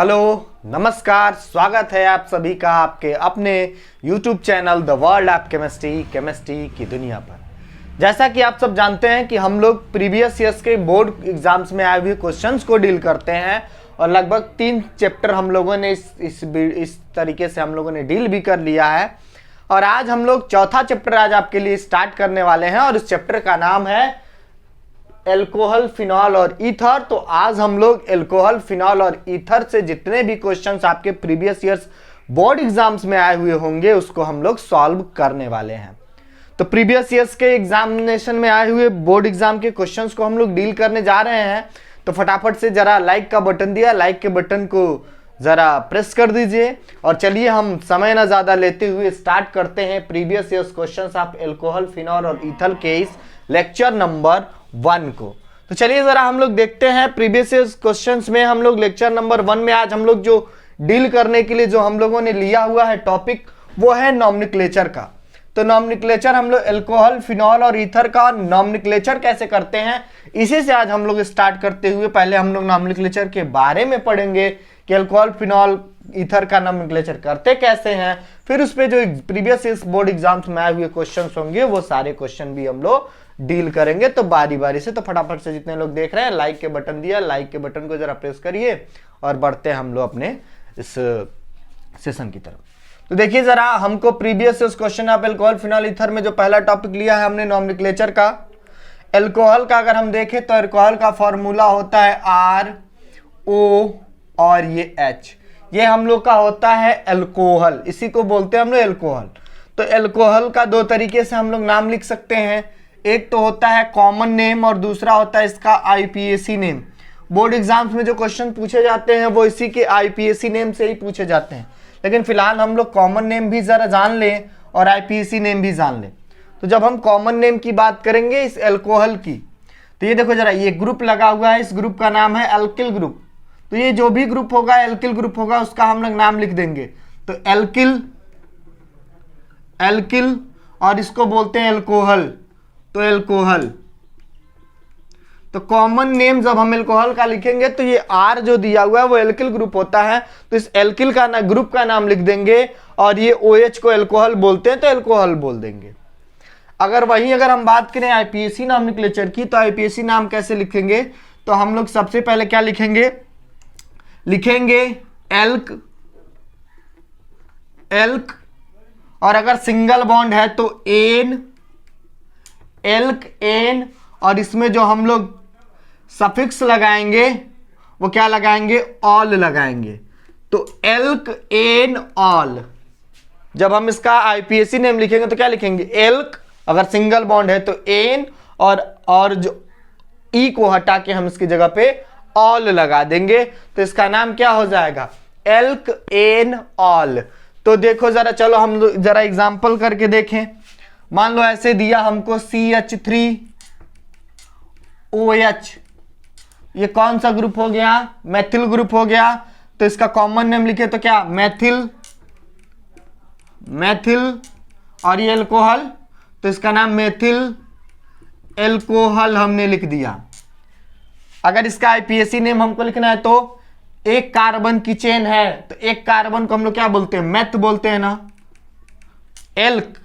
Hello, नमस्कार, स्वागत है आप सभी का आपके अपने YouTube channel the world of chemistry की दुनिया पर। जैसा कि आप सब जानते हैं कि हम लोग प्रीवियस ईयर्स के बोर्ड एग्जाम्स में आए हुए क्वेश्चंस को डील करते हैं और लगभग 3 चैप्टर हम लोगों ने इस तरीके से हम लोगों ने डील भी कर लिया है। और आज हम लोग चौथा चैप्टर आज आपके लिए स्टार्ट करने वाले हैं और इस चैप्टर का नाम है एल्कोहल, फिनॉल और ईथर। तो आज हम लोग एल्कोहल, फिनॉल और ईथर से जितने भी क्वेश्चंस आपके प्रीवियस ईयर्स बोर्ड एग्जाम्स में आए हुए होंगे उसको हम लोग सॉल्व करने वाले हैं। तो प्रीवियस ईयर्स के एग्जामिनेशन में आए हुए बोर्ड एग्जाम के क्वेश्चंस को हम लोग डील करने जा रहे हैं। तो फटाफट से जरा लाइक का बटन दिया, लाइक के बटन को जरा प्रेस कर दीजिए और चलिए हम समय ना ज्यादा लेते हुए स्टार्ट करते हैं previous years questions of alcohol, phenol और ईथर के इस लेक्चर नंबर 1 को। तो चलिए जरा हम लोग देखते हैं प्रीवियस ईयर्स क्वेश्चंस में हम लोग लेक्चर नंबर 1 में आज हम लोग जो डील करने के लिए जो हम लोगों ने लिया हुआ है टॉपिक वो है नॉमेनक्लेचर का। तो नॉमेनक्लेचर हम लोग एल्कोहल, फिनॉल और ईथर का नॉमेनक्लेचर कैसे करते हैं इसी से आज हम लोग स्टार्ट करते हुए पहले हम लोग नॉमेनक्लेचर के बारे में पढ़ेंगे कि एल्कोहल, फिनॉल, ईथर का नॉमेनक्लेचर करते कैसे हैं। फिर उस पे जो प्रीवियस इस बोर्ड एग्जाम्स में आए हुए क्वेश्चंस होंगे वो सारे क्वेश्चन भी हम लोग डील करेंगे। तो बारी बारी से, तो फटाफट से जितने लोग देख रहे हैं लाइक के बटन दिया, लाइक के बटन को जरा प्रेस करिए और बढ़ते हैं हम लोग अपने इस सेशन की तरफ। तो देखिए जरा हमको previous question of alcohol, phenol, ether में जो पहला टॉपिक लिया है हमने नॉमेनक्लेचर का। एल्कोहल का अगर हम देखें तो एल्कोहल का फॉर्मूला होता है RO और ये H, ये हम लोग का होता है एल्कोहल, इसी को बोलते हैं हम लोग एल्कोहल। तो एल्कोहल का दो तरीके से हम लोग नाम लिख सकते हैं, एक तो होता है कॉमन नेम और दूसरा होता है इसका IPAC नेम। बोर्ड एग्जाम्स में जो क्वेश्चन पूछे जाते हैं वो इसी के IPAC नेम से ही पूछे जाते हैं, लेकिन फिलहाल हम लोग कॉमन नेम भी जरा जान लें और IPAC नेम भी जान लें। तो जब हम कॉमन नेम की बात करेंगे इस एल्कोहल की, तो ये देखो जरा, ये ग्रुप लगा हुआ है, इस ग्रुप का नाम है एल्किल ग्रुप। तो ये जो भी ग्रुप होगा एल्किल ग्रुप होगा उसका हम लोग नाम लिख देंगे। तो एल्किल और इसको बोलते हैं एल्कोहल, तो एल्कोहल। तो कॉमन नेम जब हम एल्कोहल का लिखेंगे तो ये R जो दिया हुआ है वो एल्किल ग्रुप होता है, तो इस एल्किल का ग्रुप का नाम लिख देंगे और ये OH को एल्कोहल बोलते हैं तो एल्कोहल बोल देंगे। अगर हम बात करें IPAC नॉमेनक्लेचर की, तो IPAC नाम कैसे लिखेंगे, तो हम लोग सबसे पहले क्या लिखेंगे एल्क और अगर सिंगल बॉन्ड है तो एन और इसमें जो हम लोग सफिक्स लगाएंगे वो क्या लगाएंगे, ऑल लगाएंगे। तो एल्क, एन, ऑल। जब हम इसका IPAC नेम लिखेंगे तो क्या लिखेंगे, एल्क, अगर सिंगल बॉन्ड है तो एन और जो ई को हटा के हम इसकी जगह पे ऑल लगा देंगे, तो इसका नाम क्या हो जाएगा, एल्क, एन, ऑल। तो देखो जरा, चलो हम जरा एग्जांपल करके देखें। मान लो ऐसे दिया हमको CH3OH, ये कौन सा ग्रुप हो गया, मैथिल ग्रुप हो गया। तो इसका कॉमन नेम लिखे तो क्या, मैथिल और ये एल्कोहल, तो इसका नाम मेथिल एल्कोहल हमने लिख दिया। अगर इसका IPAC नेम हमको लिखना है तो एक कार्बन की चेन है तो एक कार्बन को हम लोग क्या बोलते हैं, मेथ बोलते हैं ना। एल्क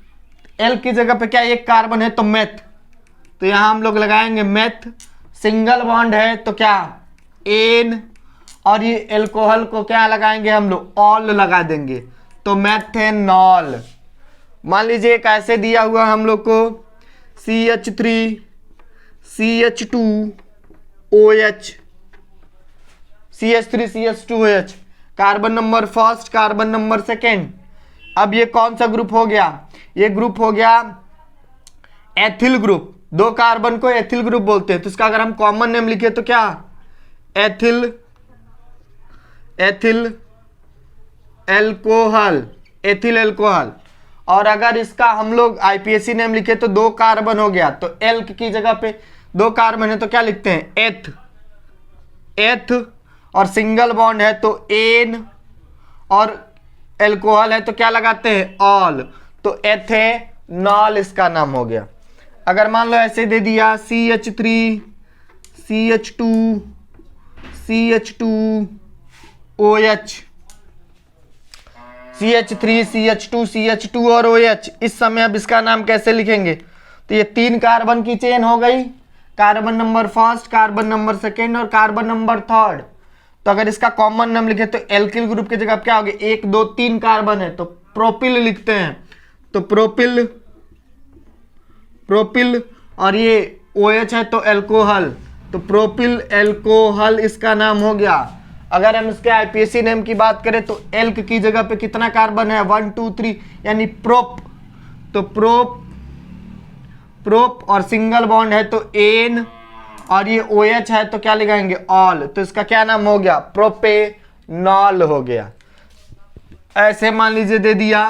की जगह पे क्या एक कार्बन है तो मेथ, तो यहां हम लोग लगाएंगे मेथ। सिंगल बॉन्ड है तो क्या, एन, और ये एल्कोहल को क्या लगाएंगे हम लोग, ऑल लगा देंगे, तो मेथेनॉल। मान लीजिए एक ऐसे दिया हुआ हम लोग को CH3 CH2OH, CH3 CH2OH, carbon number first, carbon number second. अब ये कौन सा ग्रुप हो गया, ये ग्रुप हो गया एथिल ग्रुप। 2 कार्बन को एथिल ग्रुप बोलते हैं, तो इसका अगर हम कॉमन नेम लिखे तो क्या, एथिल एल्कोहल। और अगर इसका हम लोग IPAC नेम लिखे तो 2 कार्बन हो गया, तो एल्क की जगह पे 2 कार्बन है तो क्या लिखते हैं, एथ, और सिंगल बॉन्ड है तो एन और एल्कोहल है तो क्या लगाते हैं, ऑल, तो एथेनॉल इसका नाम हो गया। अगर मान लो ऐसे दे दिया CH3 CH2 OH, CH3, CH2, CH2 और OH। इस समय अब इसका नाम कैसे लिखेंगे? तो ये 3 कार्बन की चेन हो गई, carbon number first, carbon number second और कार्बन नंबर थर्ड। तो अगर इसका कॉमन नाम लिखे तो एल्किल ग्रुप की जगह क्या हो गया? 1 2 3 कार्बन है तो प्रोपिल लिखते हैं, तो प्रोपिल, प्रोपिल। और ये OH है तो एल्कोहल, तो प्रोपिल एल्कोहल इसका नाम हो गया। अगर हम इसके आईपीएसी नेम की बात करें तो एल्क की जगह पे कितना कार्बन है? 1 2 3 यानी प्रोप, तो प्रोप, प्रोप और सिंगल बॉन्ड है तो एन, और ये OH है तो क्या लगाएंगे? ऑल। तो इसका क्या नाम हो गया? प्रोपेनॉल हो गया। ऐसे मान लीजिए दे दिया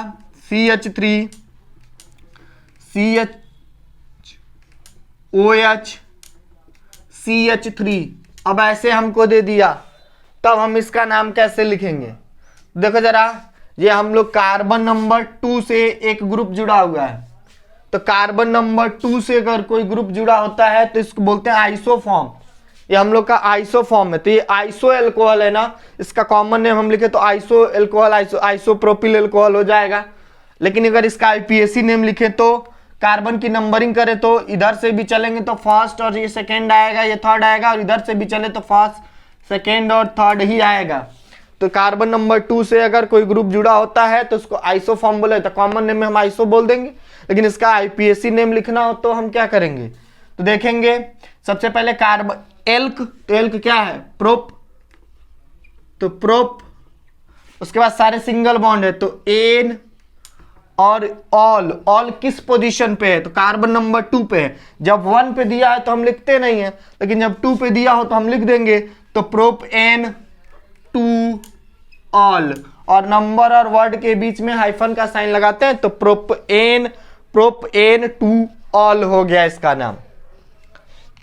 CH3, OH, CH3। अब ऐसे हमको दे दिया, तब हम इसका नाम कैसे लिखेंगे? देखो जरा, ये हम लोग कार्बन नंबर 2 से एक ग्रुप जुड़ा हुआ है, तो कार्बन नंबर 2 से अगर कोई ग्रुप जुड़ा होता है तो इसको बोलते हैं आइसोफॉर्म। ये हम लोग का आइसोफॉर्म है, तो ये आइसो एल्कोहल है ना, इसका कॉमन नेम हम लिखे तो आइसो एल्कोहल, आइसोप्रोपिल एल्कोहल हो जाएगा। लेकिन अगर इसका आईपीएसी नेम लिखे तो कार्बन की नंबरिंग करें तो इधर से भी चलेंगे तो फर्स्ट और ये सेकेंड आएगा, ये थर्ड आएगा, और इधर से भी चले तो फर्स्ट, सेकेंड और थर्ड ही आएगा। तो कार्बन नंबर 2 से अगर कोई ग्रुप जुड़ा होता है तो उसको आइसोफॉर्म बोले, तो कॉमन नेम में हम आइसो बोल देंगे। लेकिन इसका आईपीएसी नेम लिखना हो तो हम क्या करेंगे? तो देखेंगे सबसे पहले कार्बन एल्क, तो एल्क क्या है? प्रोप, तो प्रोप। उसके बाद सारे सिंगल बॉन्ड है तो एन और ऑल। ऑल किस पोजीशन पे है? तो कार्बन नंबर 2 पे है। जब 1 पे दिया है तो हम लिखते नहीं है, लेकिन जब 2 पे दिया हो तो हम लिख देंगे। तो प्रोप एन 2 ऑल, और नंबर और वर्ड के बीच में हाइफन का साइन लगाते हैं तो प्रोप एन 2 ऑल हो गया इसका नाम।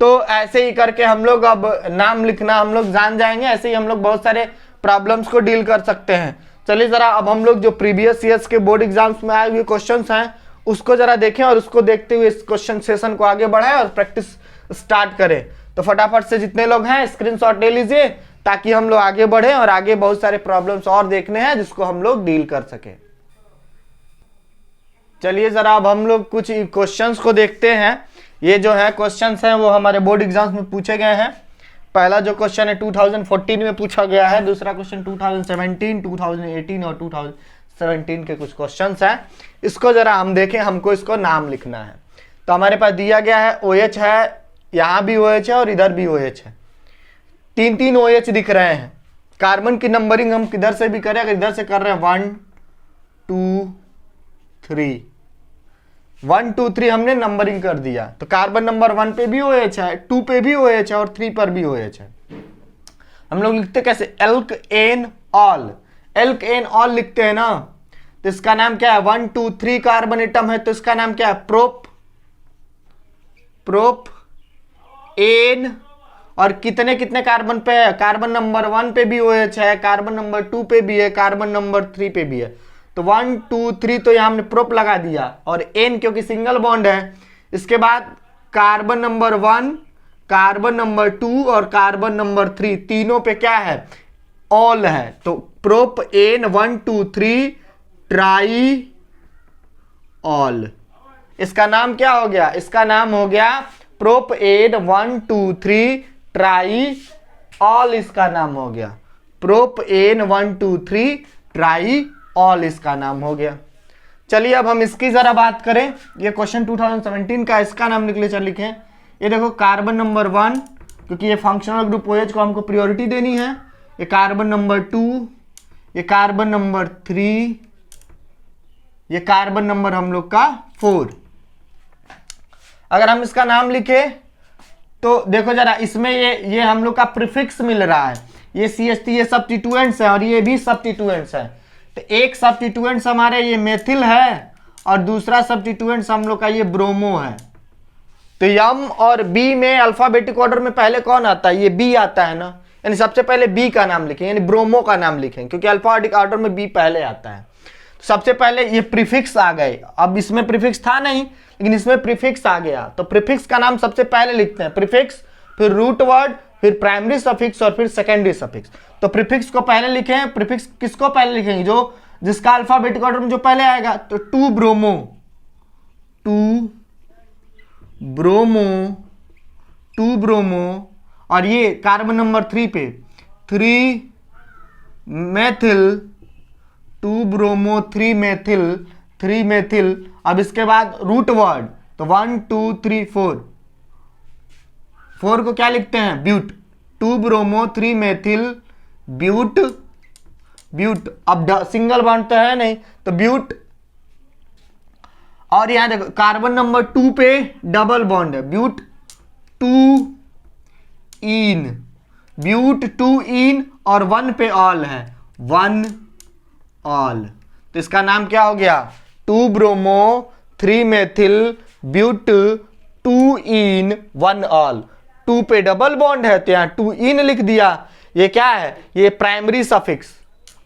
तो ऐसे ही करके हम लोग अब नाम लिखना हम लोग जान जाएंगे। ऐसे ही हम लोग बहुत सारे प्रॉब्लम्स को डील कर सकते हैं। चलिए जरा अब हम लोग जो प्रीवियस ईयर्स के बोर्ड एग्जाम्स में आए हुए क्वेश्चंस हैं उसको जरा देखें, और उसको देखते हुए इस क्वेश्चन सेशन को आगे बढ़ाएं और प्रैक्टिस स्टार्ट करें। तो फटाफट से जितने लोग हैं स्क्रीनशॉट ले लीजिए ताकि हम लोग आगे बढ़ें, और आगे बहुत सारे प्रॉब्लम्स और देखने हैं जिसको हम लोग डील कर सके। चलिए जरा अब हम लोग कुछ क्वेश्चंस को देखते हैं। ये जो है क्वेश्चंस हैं वो हमारे बोर्ड एग्जाम्स में पूछे गए हैं। पहला जो क्वेश्चन है 2014 में पूछा गया है, दूसरा क्वेश्चन 2017, 2018 और 2017 के कुछ क्वेश्चंस हैं। इसको जरा हम देखें, हमको इसको नाम लिखना है। तो हमारे पास दिया गया है OH है, यहाँ भी OH है और इधर भी OH है, 3 OH दिख रहे हैं। कार्बन की नंबरिंग हम किधर से भी करें, अगर इधर से कर रहे हैं 1 2 3, 1 2 3 हमने नंबरिंग कर दिया। तो कार्बन नंबर 1 पे भी OH है, 2 पे भी OH है और 3 पर भी OH है। हम लोग लिखते कैसे? Alkenol, alkenol लिखते हैं ना। तो इसका नाम क्या है? 1 2 3 कार्बन एटम है तो इसका नाम क्या है? Prop, propene. और कितने कितने कार्बन पे है? कार्बन नंबर 1 पे भी OH है, कार्बन नंबर 2 पे भी है, कार्बन नंबर 3 पे भी है। तो 1 2 3 तो यहां हमने प्रोप लगा दिया, और एन क्योंकि सिंगल बॉन्ड है। इसके बाद कार्बन नंबर 1, कार्बन नंबर 2 और कार्बन नंबर 3 तीनों पे क्या है? ऑल है। तो प्रोप एन 1 2 3 ट्राई ऑल। इसका नाम क्या हो गया? इसका नाम हो गया प्रोप एन 1 2 3 ट्राई ऑल। इसका नाम हो गया प्रोप एन 1 2 3 ट्राई ऑल, इसका नाम हो गया। चलिए अब हम इसकी जरा बात करें। ये क्वेश्चन 2017 का, इसका नाम निकले चल लिखें। ये देखो कार्बन नंबर 1, क्योंकि ये फंक्शनल ग्रुप OH को हमको प्रायोरिटी देनी है। ये कार्बन नंबर 2, ये कार्बन नंबर 3, ये कार्बन नंबर हम लोग का 4। अगर हम इसका नाम लिखे तो देखो जरा, इसमें ये हम लोग का प्रीफिक्स मिल रहा है। ये CH3 ये सब्स्टिट्यूएंट्स है और ये भी सब्स्टिट्यूएंट्स है। तो एक सब्स्टिट्यूएंट्स हमारे ये मेथिल है और दूसरा सब्स्टिट्यूएंट्स हम लोग का ये ब्रोमो है। तो M और B में अल्फाबेटिक ऑर्डर में पहले कौन आता है? ये B आता है ना, यानी सबसे पहले B का नाम लिखें, यानी ब्रोमो का नाम लिखें, क्योंकि अल्फाबेटिक ऑर्डर में B पहले आता है। तो सबसे पहले ये प्रीफिक्स आ गए। अब इसमें प्रीफिक्स था नहीं, लेकिन इसमें प्रीफिक्स आ गया, तो प्रीफिक्स का नाम सबसे पहले लिखते हैं। प्रीफिक्स, फिर रूट वर्ड, फिर प्राइमरी सफिक्स और फिर सेकेंडरी सफिक्स। तो प्रीफिक्स को पहले लिखें, प्रीफिक्स किसको पहले लिखेंगे, जो जिसका अल्फाबेटिक ऑर्डर में जो पहले आएगा। तो टू ब्रोमो, टू ब्रोमो, और ये कार्बन नंबर 3 पे 3 मेथिल, 2 ब्रोमो 3 मेथिल। अब इसके बाद रूट वर्ड, तो 1 2 3 4, 4 को क्या लिखते हैं, ब्यूट, 2 ब्रोमो 3 मेथिल ब्यूट। अब सिंगल बॉन्ड तो है नहीं, तो ब्यूट। और यहां देखो कार्बन नंबर 2 पे डबल बॉन्ड है, ब्यूट 2 इन, ब्यूट 2 इन, और 1 पे ऑल है, 1 ऑल। तो इसका नाम क्या हो गया, 2 bromo 3 methyl but 2 en 1 ol. 2 पे डबल बॉन्ड है तो यहां 2 इन लिख दिया। ये क्या है, ये प्राइमरी सफिक्स।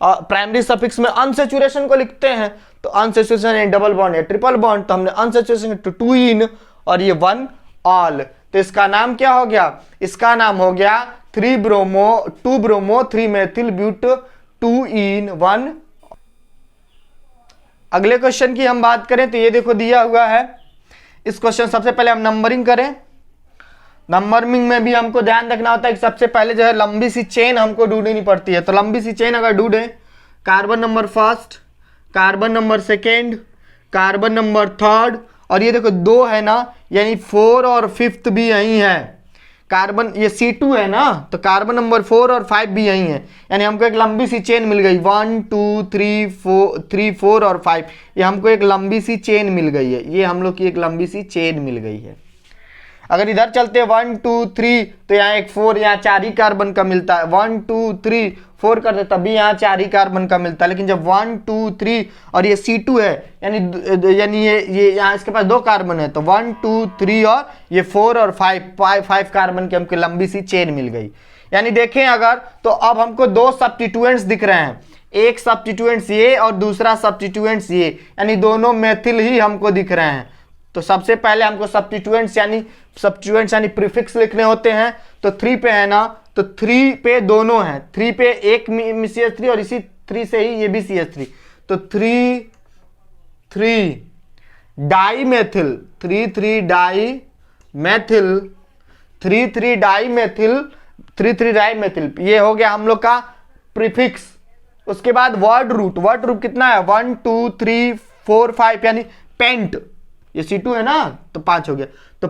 और प्राइमरी सफिक्स में अनसेचुरेशन को लिखते हैं, तो अनसेचुरेशन है डबल बॉन्ड है ट्रिपल बॉन्ड, तो हमने अनसेचुरेशन तो 2 इन और ये 1 ऑल। तो इसका नाम क्या हो गया, इसका नाम हो गया 2 ब्रोमो 3 मेथिल ब्यूट 2 इन 1। अगले क्वेश्चन की हम बात करें तो ये देखो दिया हुआ है। इस क्वेश्चन सबसे पहले हम नंबरिंग करें। नंबरिंग में भी हमको ध्यान रखना होता है कि सबसे पहले जो है लंबी सी चेन हमको ढूंढनी पड़ती है। तो लंबी सी चेन अगर ढूंढे, carbon number first, carbon number second, carbon number third, और ये देखो 2 है ना, यानी 4 और 5th भी यही है। कार्बन ये C2 है ना, तो कार्बन नंबर 4 और 5 भी यही है, यानी हमको एक लंबी सी चेन मिल गई। 1 2 3 4 और 5, ये हमको एक लंबी सी चेन मिल गई है। ये हम लोग की एक लंबी सी चेन मिल गई है। अगर इधर चलते 1 2 3, तो यहाँ एक 4, यहाँ 4 ही कार्बन का मिलता है। 1 2 3 4 करते तब भी यहाँ 4 ही कार्बन का मिलता है। लेकिन जब 1 2 3 और ये C2 है, यानी ये यहाँ इसके पास 2 कार्बन है, तो 1 2 3 और ये 4 और 5 कार्बन की हमको लंबी सी चेन मिल गई। यानी देखें अगर, तो अब हमको 2 सब्स्टिट्यूएंट्स दिख रहे हैं, एक सब्स्टिट्यूएंट्स ये और दूसरा सब्स्टिट्यूएंट्स ये, यानी दोनों मेथिल ही हमको दिख रहे हैं। तो सबसे पहले हमको सब्स्टिट्यूएंट्स यानी प्रीफिक्स लिखने होते हैं। तो 3 पे है ना, तो 3 पे दोनองहैं, 3 पे एक CH3 और इसी 3 से ही ये भी CH3, तो 3 डाईमेथिल, 3 डाईमेथिल, ये हो गया हम लोग का प्रीफिक्स। उसके बाद वर्ड रूट कितना है, 1 2 3 4 5, यानी पेंट, ये C2 है ना, तो 5 हो गया। तो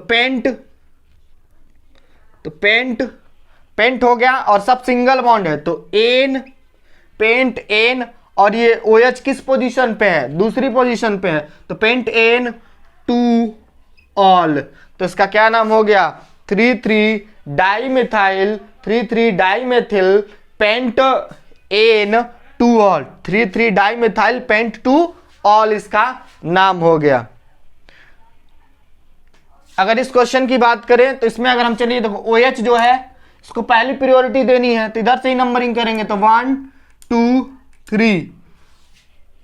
पेंट हो गया, और सब सिंगल बॉन्ड है, तो पेंट एन, और ये OH किस पोजीशन पे है, दूसरी पोजीशन पे है, तो पेंट एन 2 ऑल। तो इसका क्या नाम हो गया, 3 dimethyl pent en 2 ol, 3 dimethyl pent 2 ol इसका नाम हो गया। अगर इस क्वेश्चन की बात करें तो इसमें अगर हम चलिए देखो OH जो है इसको पहली प्रायोरिटी देनी है, तो इधर से ही नंबरिंग करेंगे। तो 1 2 3,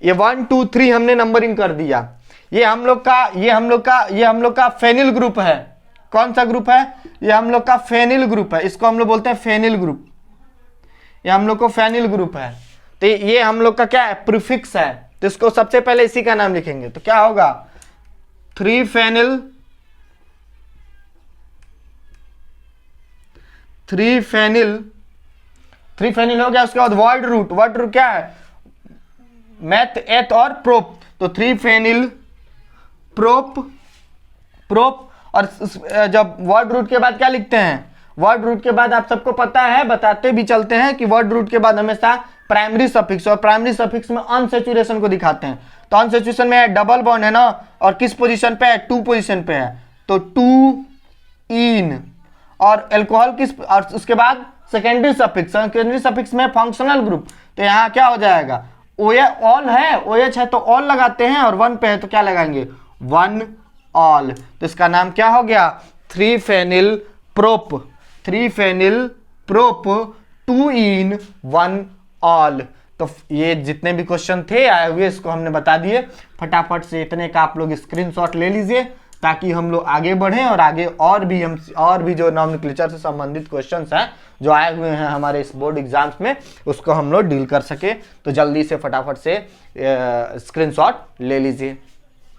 ये 1 2 3 हमने नंबरिंग कर दिया। ये हम लोग का फेनिल ग्रुप है। कौन सा ग्रुप है, ये हम लोग का फेनिल ग्रुप है, इसको हम लोग बोलते हैं फेनिल ग्रुप, ये हम लोग को फेनिल ग्रुप है। तो ये हम लोग का क्या है, प्रीफिक्स है, तो इसको सबसे पहले इसी का नाम लिखेंगे। तो क्या होगा, 3 फेनिल हो गया। उसके बाद वर्ड रूट क्या है, मैथ एथ और प्रोप, तो 3 फेनिल प्रोप। और जब वर्ड रूट के बाद क्या लिखते हैं, वर्ड रूट के बाद आप सबको पता है, बताते भी चलते हैं कि वर्ड रूट के बाद हमेशा प्राइमरी सफिक्स, और प्राइमरी सफिक्स में अनसेचुरेशन को दिखाते हैं। तो अनसेचुरेशन में डबल बॉन्ड है ना, और किस पोजीशन पे है, 2 पोजीशन पे है, तो 2 इन, और अल्कोहल किस, और उसके बाद सेकेंडरी सफिक्स में फंक्शनल ग्रुप, तो यहाँ क्या हो जाएगा, ऑल है, OH है तो ऑल लगाते हैं, और 1 पे है तो क्या लगाएंगे, 1 ऑल। तो इसका नाम क्या हो गया, 3 फेनिल प्रोप 2 इन 1 ऑल। तो ये जितने भी क्वेश्चन थे आए हुए इसको हमने बता दिए। फटाफट से इतने का आप लोग स्क्रीनशॉट ले लीजिए, ताकि हम लोग आगे बढ़ें और आगे और भी जो नॉमेनक्लेचर से संबंधित क्वेश्चंस हैं जो आए हुए हैं हमारे इस बोर्ड एग्जाम्स में, उसको हम लोग डील कर सके। तो जल्दी से फटाफट से स्क्रीनशॉट ले लीजिए।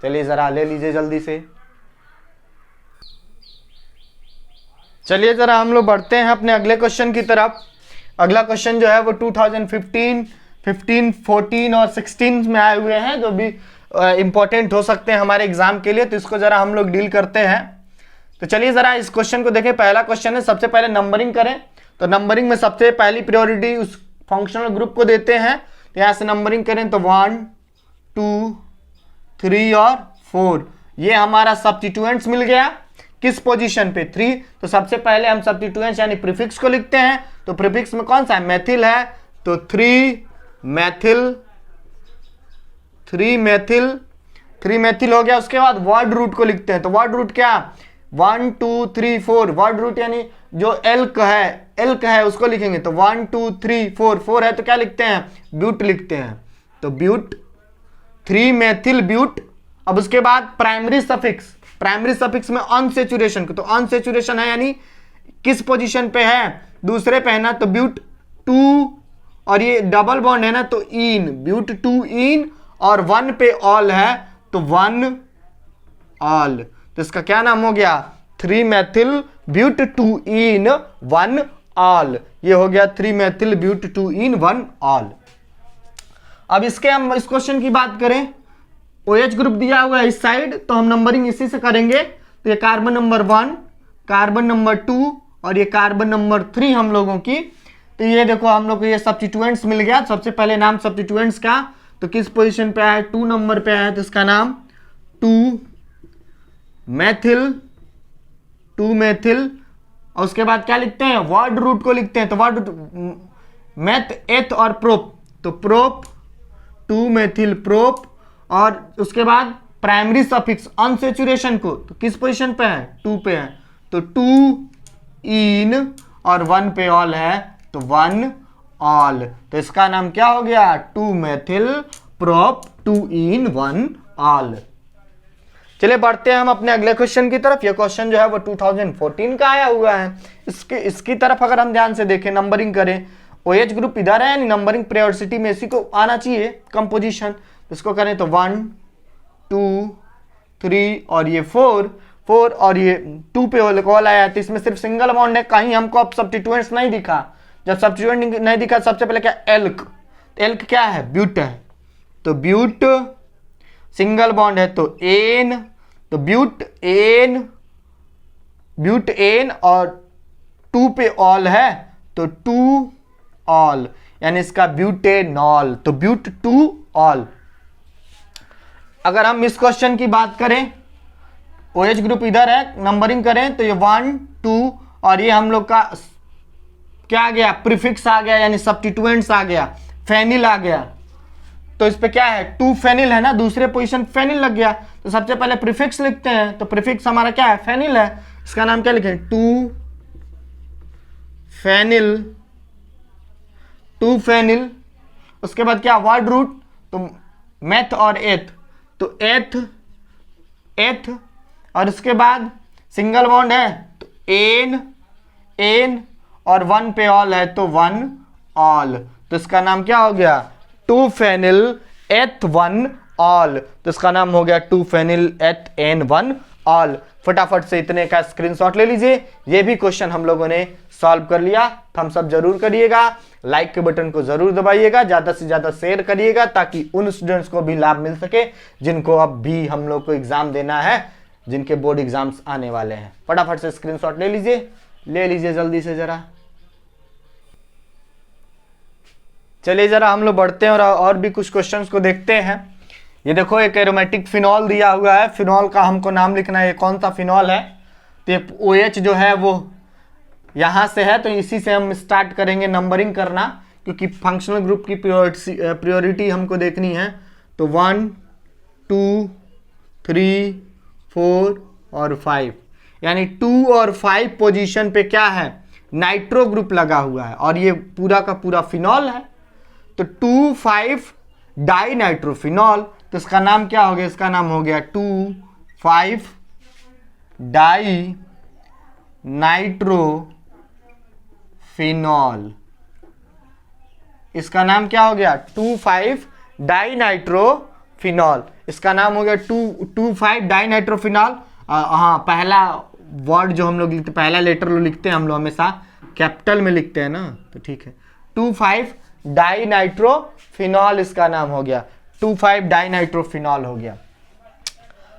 चलिए जरा ले लीजिए जल्दी से। चलिए जरा हम लोग बढ़ते हैं अपने अगले क्वेश्चन की तरफ। अगला क्वेश्चन जो है वो 2015, 15, 14 और 16 में आए हुए हैं, जो भी इंपॉर्टेंट हो सकते हैं हमारे एग्जाम के लिए। तो इसको जरा हम लोग डील करते हैं। तो चलिए जरा इस क्वेश्चन को देखें। पहला क्वेश्चन है, सबसे पहले नंबरिंग करें। तो नंबरिंग में सबसे पहली प्रायोरिटी उस फंक्शनल ग्रुप को देते हैं। तो यहाँ से नंबरिंग करें तो 1, 2, 3 और 4, ये हमारा सब्स्टिट्यूएंट्स मिल गया। किस पोजीशन पे? 3। तो सबसे पहले हम सब्स्टिट्यूएंट्स यानी प्रीफिक्स को लिखते हैं। तो प्रीफिक्स में कौन सा है? मेथिल है। तो 3 मेथिल हो गया। उसके बाद वर्ड रूट को लिखते हैं। तो वर्ड रूट क्या? 1, 2, 3, 4। वर्ड रूट यानी जो एल्क है उसको लिखेंगे। तो 1, 2, 3, 4 है तो क्या लिखते हैं? ब्यूट लिखते हैं। तो ब्यूट, 3 मेथिल ब्यूट। अब उसके बाद प्राइमरी सफिक्स में अनसेचुरेशन को, तो अनसेचुरेशन है यानी किस पोजीशन पे है? दूसरे पे है ना, तो ब्यूट 2, और ये डबल बॉन्ड है ना तो इन, ब्यूट 2 इन, और 1 पे ऑल है तो 1 ऑल। तो इसका क्या नाम हो गया? 3 मेथिल ब्यूट 2 इन 1 ऑल। ये हो गया 3 मेथिल ब्यूट 2 इन 1 ऑल। अब इसके हम इस क्वेश्चन की बात करें, OH ग्रुप दिया हुआ है इस साइड, तो हम नंबरिंग इसी से करेंगे। तो ये कार्बन नंबर 1, कार्बन नंबर 2 और ये कार्बन नंबर 3 हम लोगों की। तो ये देखो हम लोग को ये सब्स्टिट्यूएंट्स मिल गया। सबसे पहले नाम सब्स्टिट्यूएंट्स का, तो किस पोजीशन पे आया? 2 नंबर पे आया। तो इसका नाम 2 मेथिल। और उसके बाद क्या लिखते हैं? वर्ड रूट को लिखते हैं। तो वर्ड रूट मेथ, एथ और प्रोप। तो प्रोप, 2 मेथिल प्रोप। और उसके बाद प्राइमरी सफिक्स अनसेचुरेशन को, तो किस पोजीशन पे है? 2 पे है। तो 2 इन और 1 पे ऑल है तो 1 ऑल। तो इसका नाम क्या हो गया? 2 मेथिल प्रोप 2 इन 1 ऑल। चलिए बढ़ते हैं हम अपने अगले क्वेश्चन की तरफ। ये क्वेश्चन जो है वो 2014 का आया हुआ है। इसकी तरफ अगर हम ध्यान से देखें, नंबरिंग करें, OH ग्रुप इधर है यानी नंबरिंग प्रायोरिटी में इसी को आना चाहिए कंपोजिशन। इसको करें तो 1, 2, 3 और ये 4 और ये 2 पे ऑल आया। तो इसमें सिर्फ सिंगल बॉन्ड है, कहीं हमको अब सब्स्टिट्यूएंट्स नहीं दिखा। जब सब्स्टिट्यूएंट नहीं दिखा, सबसे पहले क्या? एल्क। एल्क क्या है? ब्यूट है। तो ब्यूट सिंगल बॉन्ड है तो एन, तो ब्यूट एन और 2 पे ऑल है तो 2 ऑल, यानी इसका ब्यूटेनॉल। तो ब्यूट 2 ऑल। अगर हम इस क्वेश्चन की बात करें, OH ग्रुप इधर है, नंबरिंग करें तो ये 1, 2 और ये हम लोग का क्या आ गया? प्रीफिक्स आ गया यानी सब्स्टिट्यूएंट्स आ गया, फेनिल आ गया। तो इस पे क्या है? 2 फेनिल है ना, दूसरे पोजीशन फेनिल लग गया। तो सबसे पहले प्रीफिक्स लिखते हैं। तो प्रीफिक्स हमारा क्या है? फेनिल है। इसका नाम क्या लिखें? 2 फेनिल। उसके बाद क्या? वर्ड रूट, तो मेथ और एथ। तो एथ और उसके बाद सिंगल बॉन्ड है तो एन और 1 पे ऑल है तो 1 ऑल। तो इसका नाम क्या हो गया? 2 फेनिल एथ 1 ऑल। तो इसका नाम हो गया 2 फेनिल एथ एन 1 ऑल। फटाफट से इतने का स्क्रीनशॉट ले लीजिए। ये भी क्वेश्चन हम लोगों ने सॉल्व कर लिया। थम्स अप जरूर करिएगा, लाइक के बटन को जरूर दबाइएगा, ज्यादा से ज्यादा शेयर करिएगा ताकि उन स्टूडेंट्स को भी लाभ मिल सके जिनको अब भी हम लोग को एग्जाम देना है, जिनके बोर्ड एग्जाम्स आने वाले हैं। फटाफट से स्क्रीनशॉट ले लीजिए जल्दी से जरा। चलिए जरा हम लोग बढ़ते हैं और भी कुछ क्वेश्चंस को देखते हैं। ये देखो एक एरोमेटिक फिनॉल दिया हुआ है। फिनॉल का हमको नाम लिखना है, ये कौन सा फिनॉल है? तो ये OH जो है वो यहाँ से है, तो इसी से हम स्टार्ट करेंगे नंबरिंग करना, क्योंकि फंक्शनल ग्रुप की प्रायोरिटी हमको देखनी है। तो 1, 2, 3, 4 और 5, यानी 2 और 5 पोजीशन पे क्या है? नाइट्रो ग्रुप लगा हुआ है और ये पूरा का पूरा फिनॉल है। तो 2,5 डाई नाइट्रोफिनॉल। तो इसका नाम क्या हो गया? इसका नाम हो गया 2,5 डाई नाइट्रोफिनॉल, इसका नाम क्या हो गया 2,5 डाई नाइट्रोफिनॉल, इसका नाम हो गया 2,5 डाई नाइट्रोफिनॉल। हाँ, पहला वर्ड जो हम लोग लिखते, पहला लेटर जो लिखते हैं हम लोग हमेशा कैपिटल में लिखते हैं ना, तो ठीक है 2,5 डाई नाइट्रोफिनॉल इसका नाम हो गया, 2,5 डाई नाइट्रोफिनॉल हो गया।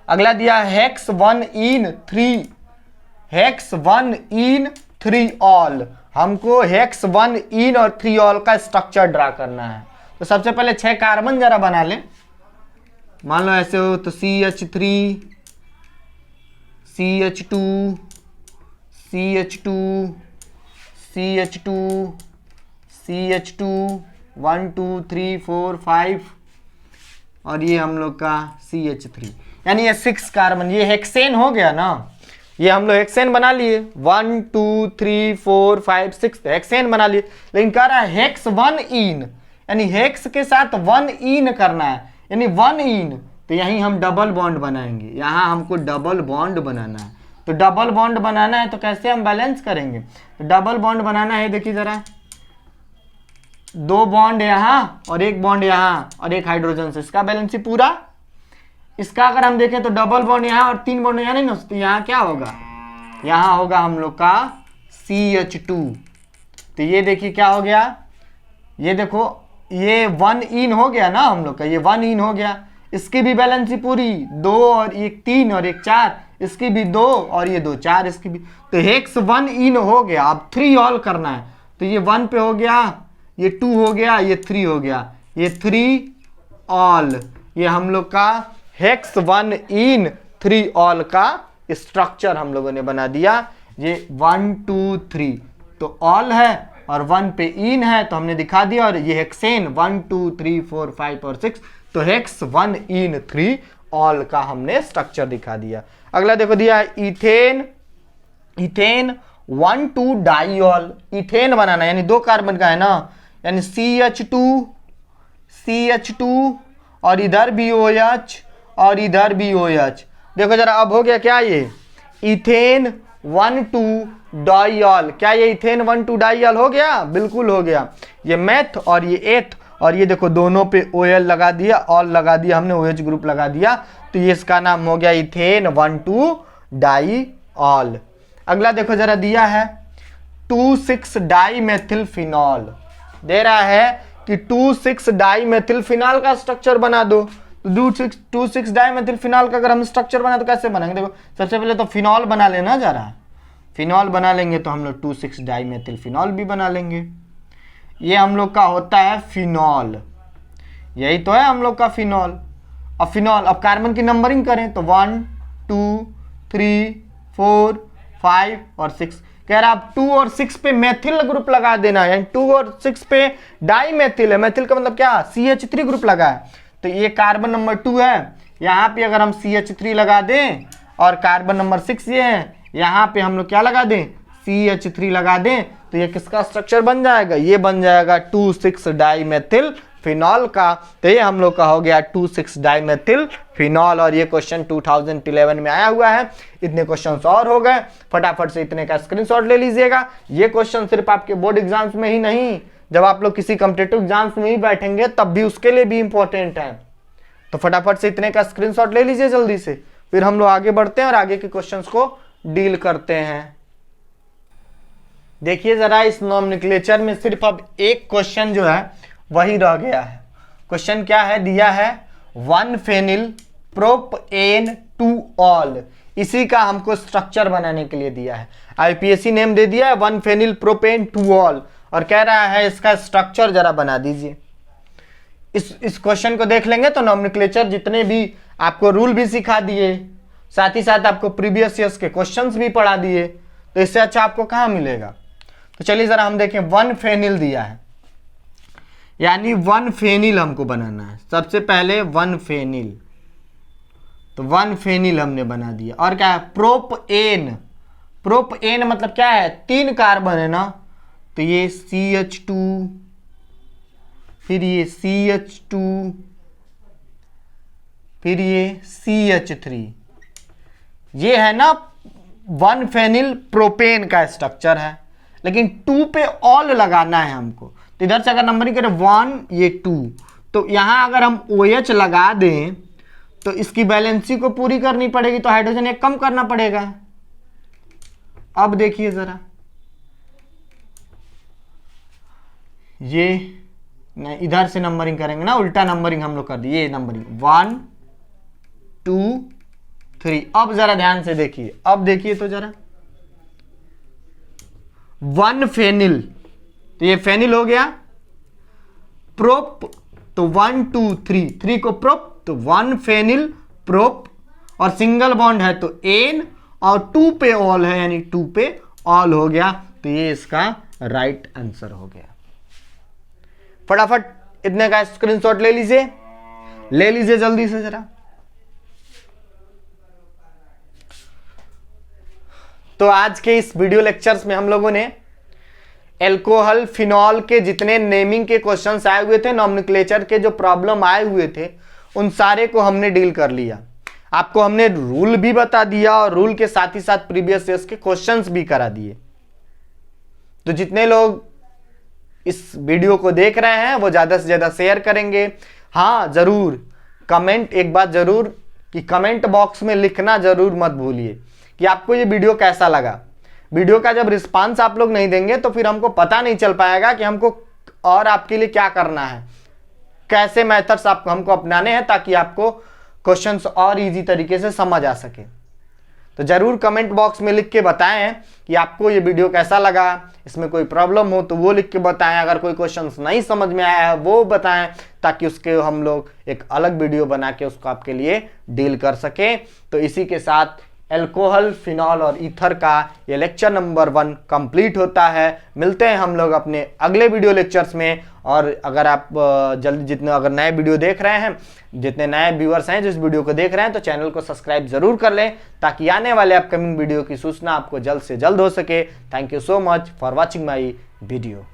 अगला दिया हेक्स 1 इन 3 ऑल, हमको हेक्स 1 इन और 3 ऑल का स्ट्रक्चर ड्रा करना है। तो सबसे पहले 6 कार्बन जरा बना लें, मान लो ऐसे हो तो CH3 CH2 CH2 CH2 CH2 1 2 3 4 5 और ये हम लोग का CH3, यानी ये 6 कार्बन, ये हेक्सेन हो गया ना, ये हम लोग हेक्सेन बना लिए 1 2 3 4 5 6 हेक्सेन बना लिए। लेकिन कह रहा है हेक्स 1 इन, यानी हेक्स के साथ 1 इन करना है, यानी 1 इन, तो यहीं हम डबल बॉन्ड बनाएंगे, यहाँ हमको डबल बॉन्ड बनाना है। तो डबल बॉन्ड बनाना है तो कैसे हम बैलेंस करेंगे, तो डबल बॉन्ड बनाना है, देखिए जरा 2 बॉन्ड यहाँ और 1 बॉन्ड यहाँ और 1 हाइड्रोजन से, इसका बैलेंस ही पूरा। इसका अगर हम देखें तो डबल बॉन्ड यहाँ और 3 बॉन्ड यहाँ नहीं ना, तो यहाँ क्या होगा, यहाँ होगा हम लोग का CH2। तो ये देखिए क्या हो गया, ये देखो ये 1 इन हो गया ना हम लोग का, ये 1 इन हो गया, इसकी भी बैलेंस ही पूरी, 2 और 1 3 और 1 4, इसकी भी 2 और ये 2 4, इसकी भी। तो हेक्स 1 इन हो गया, अब 3 ऑल करना है, तो ये 1 पे हो गया, ये 2 हो गया, ये 3 हो गया, ये 3 ऑल, ये हम लोग का हेक्स 1 इन 3 ऑल का स्ट्रक्चर हम लोगों ने बना दिया। ये 1 2 3 तो ऑल है और 1 पे इन है तो हमने दिखा दिया, और ये हेक्सेन 1 2 3 4 5 और 6, तो हेक्स 1 इन 3 ऑल का हमने स्ट्रक्चर दिखा दिया। अगला देखो दिया इथेन, इथेन 1 2 डाइऑल, इथेन बनाना यानी 2 कार्बन का है ना, यानी CH2 और इधर भी OH और इधर भी OH। देखो जरा अब हो गया क्या, ये इथेन 1 2 डाइऑल, क्या ये इथेन 1 2 डाइऑल हो गया, बिल्कुल हो गया। ये मेथ और ये एथ, और ये देखो दोनों पे OL लगा दिया, ऑल लगा दिया हमने, OH ग्रुप लगा दिया, तो ये इसका नाम हो गया इथेन 1 2 डाइऑल। अगला देखो जरा दिया है 2,6 डाइमेथिलफिनॉल, दे रहा है कि 2,6 डाइमेथिलफिनॉल का स्ट्रक्चर बना दो। तो 2,6 डाइमेथिलफिनॉल का अगर हम स्ट्रक्चर बना तो कैसे बनाएंगे, देखो सबसे पहले तो फिनॉल बना लेना जरा, फिनॉल बना लेंगे तो हम लोग 2,6 डाइमेथिलफिनॉल भी बना लेंगे। ये हम लोग का होता है फिनॉल, यही तो है हम लोग का फिनॉल। अब फिनॉल, अब कार्बन की नंबरिंग करें तो 1 2 3 4 5 और 6, कह रहा आप 2 और 6 पे मेथिल ग्रुप लगा देना, यानी 2 और 6 पे डाई मेथिल है, मेथिल का मतलब क्या, CH3 ग्रुप लगा है, तो ये कार्बन नंबर 2 है, यहाँ पे अगर हम CH3 लगा दें, और कार्बन नंबर 6 ये है, यहाँ पे हम लोग क्या लगा दें, CH3 लगा दें, तो ये किसका स्ट्रक्चर बन जाएगा, ये बन जाएगा 2,6 डाइमेथिल फिनॉल का। तो ये हम लोग का हो गया 2,6 डाइमेथिल फिनॉल, और ये क्वेश्चन 2011 में आया हुआ है। इतने क्वेश्चंस और हो गए, फटाफट से इतने का स्क्रीनशॉट ले लीजिएगा। ये क्वेश्चन सिर्फ आपके बोर्ड एग्जाम्स में ही नहीं, जब आप लोग किसी कॉम्पिटिटिव एग्जाम्स में ही बैठेंगे तब भी उसके लिए भी इंपॉर्टेंट है। तो फटाफट से इतने का स्क्रीनशॉट ले लीजिए जल्दी से, फिर हम लोग आगे बढ़ते हैं और आगे के क्वेश्चंस को डील करते हैं। देखिए जरा इस नॉमेनक्लेचर में सिर्फ अब एक क्वेश्चन जो है वही रह गया है। क्वेश्चन क्या है, दिया है 1 फेनिल प्रोपेन 2 ऑल, इसी का हमको स्ट्रक्चर बनाने के लिए दिया है। IPSC नेम दे दिया है 1 फेनिल प्रोपेन 2 ऑल, और कह रहा है इसका स्ट्रक्चर जरा बना दीजिए। इस क्वेश्चन को देख लेंगे तो नॉमेनक्लेचर जितने भी आपको रूल भी सिखा दिए, साथ ही साथ आपको प्रीवियस ईयर्स के क्वेश्चंस भी पढ़ा दिए, तो इससे अच्छा आपको कहाँ मिलेगा। तो चलिए जरा हम देखें, 1 फेनिल दिया है, यानी 1 फेनिल हमको बनाना है। सबसे पहले 1 फेनिल, तो 1 फेनिल हमने बना दिया। और क्या है, प्रोपेन, प्रोपेन मतलब क्या है, 3 कार्बन है ना, तो ये CH2, फिर ये CH2, फिर ये CH3, ये है ना 1 फेनिल प्रोपेन का स्ट्रक्चर है, लेकिन 2 पे ऑल लगाना है हमको। तो इधर से अगर नंबरिंग करें 1 ये 2, तो यहां अगर हम OH लगा दें तो इसकी बैलेंसी को पूरी करनी पड़ेगी, तो हाइड्रोजन एक कम करना पड़ेगा। अब देखिए जरा, ये नहीं, इधर से नंबरिंग करेंगे ना, उल्टा नंबरिंग हम लोग कर दिए। ये नंबरिंग 1 2 3। अब जरा ध्यान से देखिए, अब देखिए तो जरा 1 फेनिल, तो ये फेनिल हो गया। प्रोप तो 1 2 3, 3 को प्रोप, तो 1 फेनिल प्रोप, और सिंगल बॉन्ड है तो एन, और 2 पे ऑल है यानी 2 पे ऑल हो गया। तो ये इसका राइट आंसर हो गया। फटाफट इतने का स्क्रीनशॉट ले लीजिए जल्दी से जरा। तो आज के इस वीडियो लेक्चर्स में हम लोगों ने एल्कोहल फिनॉल के जितने नेमिंग के क्वेश्चंस आए हुए थे, नॉमेनक्लेचर के जो प्रॉब्लम आए हुए थे, उन सारे को हमने डील कर लिया। आपको हमने रूल भी बता दिया और रूल के साथ ही साथ प्रीवियस ईयर्स के क्वेश्चंस भी करा दिए। तो जितने लोग इस वीडियो को देख रहे हैं वो ज्यादा से ज्यादा शेयर करेंगे। हाँ जरूर कमेंट, एक बात जरूर कि कमेंट बॉक्स में लिखना जरूर मत भूलिए कि आपको ये वीडियो कैसा लगा। वीडियो का जब रिस्पांस आप लोग नहीं देंगे तो फिर हमको पता नहीं चल पाएगा कि हमको और आपके लिए क्या करना है, कैसे मेथड्स आपको हमको अपनाने हैं, ताकि आपको क्वेश्चंस और इजी तरीके से समझ आ सके। तो जरूर कमेंट बॉक्स में लिख के बताएं कि आपको ये वीडियो कैसा लगा, इसमें कोई प्रॉब्लम हो तो वो लिख के बताएं, अगर कोई क्वेश्चंस नहीं समझ में आया है वो बताएं, ताकि उसके हम लोग एक अलग वीडियो बना के उसको आपके लिए डील कर सकें। तो इसी के साथ एल्कोहल फिनॉल और ईथर का ये लेक्चर नंबर 1 कंप्लीट होता है। मिलते हैं हम लोग अपने अगले वीडियो लेक्चर्स में। और अगर आप जल्दी जितने अगर नए वीडियो देख रहे हैं, जितने नए व्यूअर्स हैं जो इस वीडियो को देख रहे हैं, तो चैनल को सब्सक्राइब जरूर कर लें, ताकि आने वाले अपकमिंग वीडियो की सूचना आपको जल्द से जल्द हो सके। Thank you so much for watching my video.